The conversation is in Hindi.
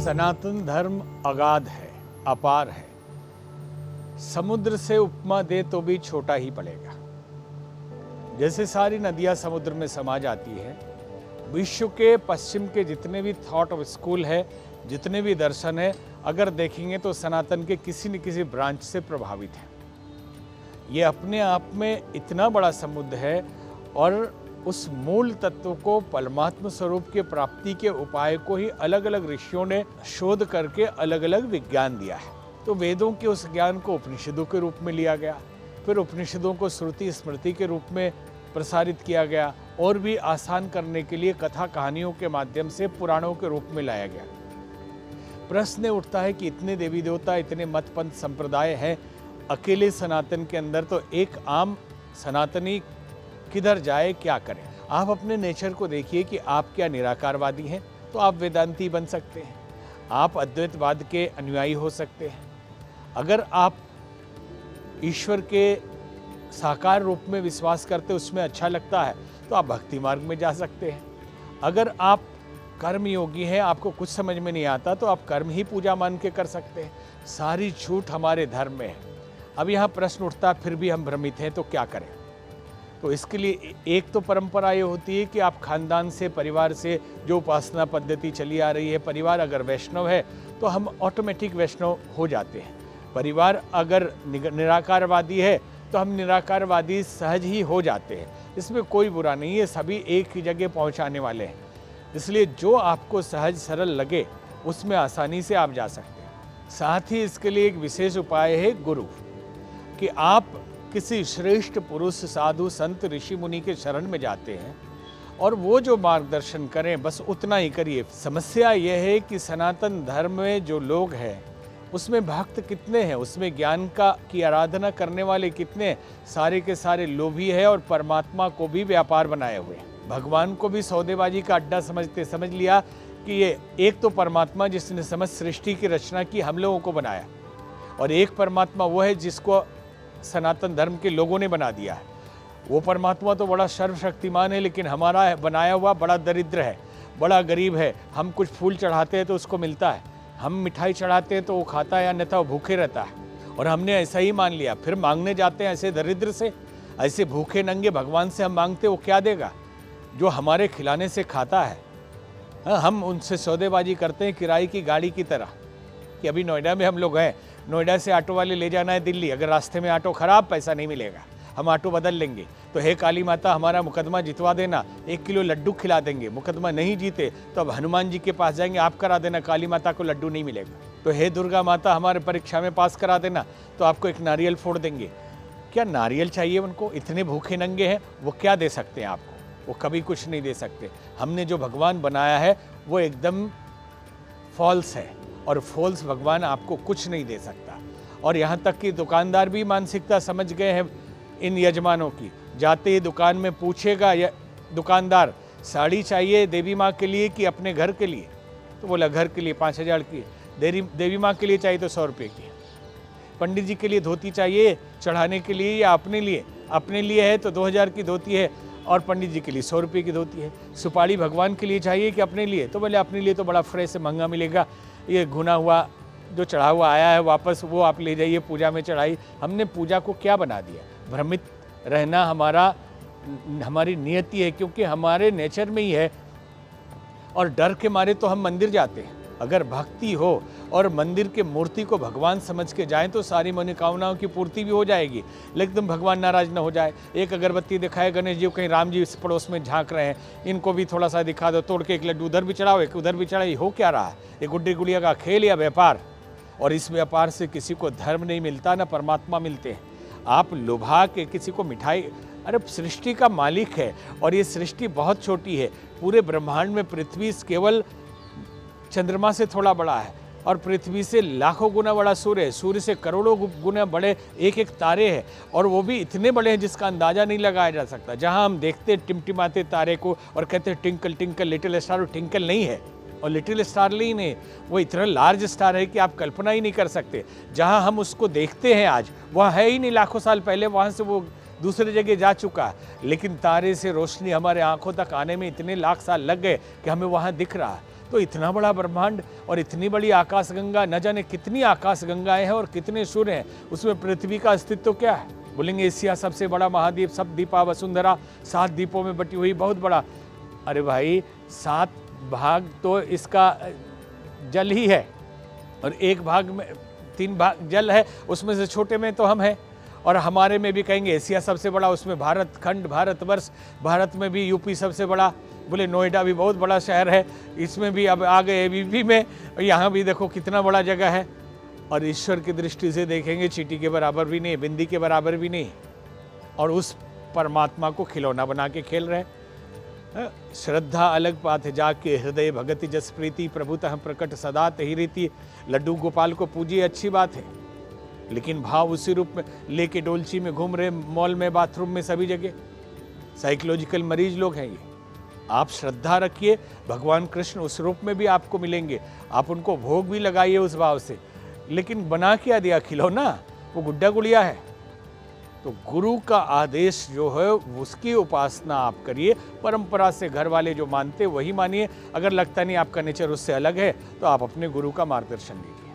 सनातन धर्म अगाध है, अपार है। समुद्र से उपमा दे तो भी छोटा ही पड़ेगा। जैसे सारी नदियां समुद्र में समा जाती है, विश्व के पश्चिम के जितने भी थॉट ऑफ स्कूल है, जितने भी दर्शन है, अगर देखेंगे तो सनातन के किसी न किसी ब्रांच से प्रभावित है। ये अपने आप में इतना बड़ा समुद्र है और उस मूल तत्व को, परमात्म स्वरूप के प्राप्ति के उपाय को ही अलग अलग ऋषियों ने शोध करके अलग अलग विज्ञान दिया है। तो वेदों के उस ज्ञान को उपनिषदों के रूप में लिया गया, फिर उपनिषदों को श्रुति स्मृति के रूप में प्रसारित किया गया और भी आसान करने के लिए कथा कहानियों के माध्यम से पुराणों के रूप में लाया गया। प्रश्न उठता है कि इतने देवी देवता, इतने मत पंथ संप्रदाय हैं, अकेले सनातन के अंदर, तो एक आम सनातनी किधर जाए, क्या करे? आप अपने नेचर को देखिए कि आप क्या निराकारवादी हैं, तो आप वेदांती बन सकते हैं। आप अद्वैतवाद के अनुयायी हो सकते हैं। अगर आप ईश्वर के साकार रूप में विश्वास करते, उसमें अच्छा लगता है, तो आप भक्ति मार्ग में जा सकते हैं। अगर आप कर्म योगी हैं, आपको कुछ समझ में नहीं आता, तो आप कर्म ही पूजा मान के कर सकते हैं। सारी छूट हमारे धर्म में है। अब यहाँ प्रश्न उठता, फिर भी हम भ्रमित हैं, तो क्या करें? तो इसके लिए एक तो परंपरा ये होती है कि आप खानदान से, परिवार से जो उपासना पद्धति चली आ रही है, परिवार अगर वैष्णव है तो हम ऑटोमेटिक वैष्णव हो जाते हैं। परिवार अगर निराकारवादी है तो हम निराकारवादी सहज ही हो जाते हैं। इसमें कोई बुरा नहीं है, सभी एक ही जगह पहुंचाने वाले हैं। इसलिए जो आपको सहज सरल लगे उसमें आसानी से आप जा सकते हैं। साथ ही इसके लिए एक विशेष उपाय है गुरु, कि आप किसी श्रेष्ठ पुरुष, साधु, संत, ऋषि मुनि के शरण में जाते हैं और वो जो मार्गदर्शन करें बस उतना ही करिए। समस्या यह है कि सनातन धर्म में जो लोग हैं उसमें भक्त कितने हैं, उसमें ज्ञान की आराधना करने वाले कितने हैं? सारे के सारे लोभी है और परमात्मा को भी व्यापार बनाए हुए हैं। भगवान को भी सौदेबाजी का अड्डा समझ लिया कि ये एक तो परमात्मा जिसने समस्त सृष्टि की रचना की, हम लोगों को बनाया, और एक परमात्मा वो है जिसको सनातन धर्म के लोगों ने बना दिया है। वो परमात्मा तो बड़ा सर्वशक्तिमान है, लेकिन हमारा बनाया हुआ बड़ा दरिद्र है, बड़ा गरीब है। हम कुछ फूल चढ़ाते हैं तो उसको मिलता है, हम मिठाई चढ़ाते हैं तो वो खाता है, या अन्यथा वो भूखे रहता है, और हमने ऐसा ही मान लिया। फिर मांगने जाते हैं ऐसे दरिद्र से, ऐसे भूखे नंगे भगवान से हम मांगते, वो क्या देगा? जो हमारे खिलाने से खाता है। हाँ, हम उनसे सौदेबाजी करते हैं किराए की गाड़ी की तरह, कि अभी नोएडा में हम लोग हैं, नोएडा से ऑटो वाले ले जाना है दिल्ली, अगर रास्ते में ऑटो खराब, पैसा नहीं मिलेगा, हम ऑटो बदल लेंगे। तो हे काली माता, हमारा मुकदमा जितवा देना, 1 किलो लड्डू खिला देंगे। मुकदमा नहीं जीते तो अब हनुमान जी के पास जाएंगे, आप करा देना, काली माता को लड्डू नहीं मिलेगा। तो हे दुर्गा माता, हमारे परीक्षा में पास करा देना, तो आपको एक नारियल फोड़ देंगे। क्या नारियल चाहिए उनको? इतने भूखे नंगे हैं, वो क्या दे सकते हैं आपको? वो कभी कुछ नहीं दे सकते। हमने जो भगवान बनाया है वो एकदम फॉल्स है, और फॉल्स भगवान आपको कुछ नहीं दे सकता। और यहाँ तक कि दुकानदार भी मानसिकता समझ गए हैं इन यजमानों की। जाते ही दुकान में पूछेगा या दुकानदार, साड़ी चाहिए देवी माँ के लिए कि अपने घर के लिए? तो बोला घर के लिए 5000 की, देवी माँ के लिए चाहिए तो 100 रुपये की। पंडित जी के लिए धोती चाहिए चढ़ाने के लिए या अपने लिए? अपने लिए है तो 2000 की धोती है, और पंडित जी के लिए 100 रुपये की धोती है। सुपारी भगवान के लिए चाहिए कि अपने लिए? तो बोले अपने लिए तो बड़ा फ्रेश है, महंगा मिलेगा, ये घुना हुआ जो चढ़ा हुआ आया है वापस, वो आप ले जाइए, पूजा में चढ़ाई। हमने पूजा को क्या बना दिया? भ्रमित रहना हमारी नियति है, क्योंकि हमारे नेचर में ही है, और डर के मारे तो हम मंदिर जाते हैं। अगर भक्ति हो और मंदिर के मूर्ति को भगवान समझ के जाएं तो सारी मनोकामनाओं की पूर्ति भी हो जाएगी, लेकिन भगवान नाराज ना हो जाए। एक अगरबत्ती दिखाए गणेश जी को, कहीं राम जी इस पड़ोस में झांक रहे हैं, इनको भी थोड़ा सा दिखा दो, तोड़ के एक लड्डू उधर भी चढ़ाओ, एक उधर भी चढ़ाई। हो क्या रहा है? ये गुड्डी गुड़िया का खेल या व्यापार? और इस व्यापार से किसी को धर्म नहीं मिलता, ना परमात्मा मिलते हैं। आप लुभा के किसी को मिठाई, अरे सृष्टि का मालिक है, और ये सृष्टि बहुत छोटी है। पूरे ब्रह्मांड में पृथ्वी केवल चंद्रमा से थोड़ा बड़ा है, और पृथ्वी से लाखों गुना बड़ा सूर्य है, सूर्य से करोड़ों गुना बड़े एक एक तारे हैं, और वो भी इतने बड़े हैं जिसका अंदाज़ा नहीं लगाया जा सकता। जहाँ हम देखते टिमटिमाते तारे को और कहते हैं टिंकल टिंकल लिटिल स्टार, वो टिंकल नहीं है, और लिटिल स्टार नहीं, वो इतना लार्ज स्टार है कि आप कल्पना ही नहीं कर सकते। जहाँ हम उसको देखते हैं आज, वह है ही नहीं, लाखों साल पहले वहाँ से वो दूसरी जगह जा चुका है, लेकिन तारे से रोशनी हमारे आंखों तक आने में इतने लाख साल लग गए कि हमें वहाँ दिख रहा है। तो इतना बड़ा ब्रह्मांड और इतनी बड़ी आकाशगंगा, न जाने कितनी आकाशगंगाएं हैं और कितने सूर्य हैं, उसमें पृथ्वी का अस्तित्व क्या है? बोलेंगे एशिया सबसे बड़ा महाद्वीप, सब द्वीपा वसुंधरा, 7 द्वीपों में बटी हुई, बहुत बड़ा। अरे भाई 7 भाग तो इसका जल ही है और 1 भाग में 3 भाग जल है, उसमें से छोटे में तो हम हैं। और हमारे में भी कहेंगे एशिया सबसे बड़ा, उसमें भारत खंड, भारतवर्ष, भारत में भी यूपी सबसे बड़ा, बोले नोएडा भी बहुत बड़ा शहर है, इसमें भी अब आ गए यूपी में, यहाँ भी देखो कितना बड़ा जगह है। और ईश्वर की दृष्टि से देखेंगे चींटी के बराबर भी नहीं, बिंदी के बराबर भी नहीं, और उस परमात्मा को खिलौना बना के खेल रहे हैं। श्रद्धा अलग बात है, जाके हृदय भगति जस प्रीति प्रभुतः प्रकट सदा तही रीति। लड्डू गोपाल को पूजिए, अच्छी बात है, लेकिन भाव उसी रूप में लेके डोलची में घूम रहे, मॉल में, बाथरूम में, सभी जगह। साइकोलॉजिकल मरीज लोग हैं ये। आप श्रद्धा रखिए, भगवान कृष्ण उस रूप में भी आपको मिलेंगे, आप उनको भोग भी लगाइए उस भाव से। लेकिन बना क्या दिया खिलौना, वो गुड्डा गुड़िया है। तो गुरु का आदेश जो है उसकी उपासना आप करिए, परंपरा से घर वाले जो मानते वही मानिए। अगर लगता नहीं आपका नेचर उससे अलग है तो आप अपने गुरु का मार्गदर्शन लीजिए।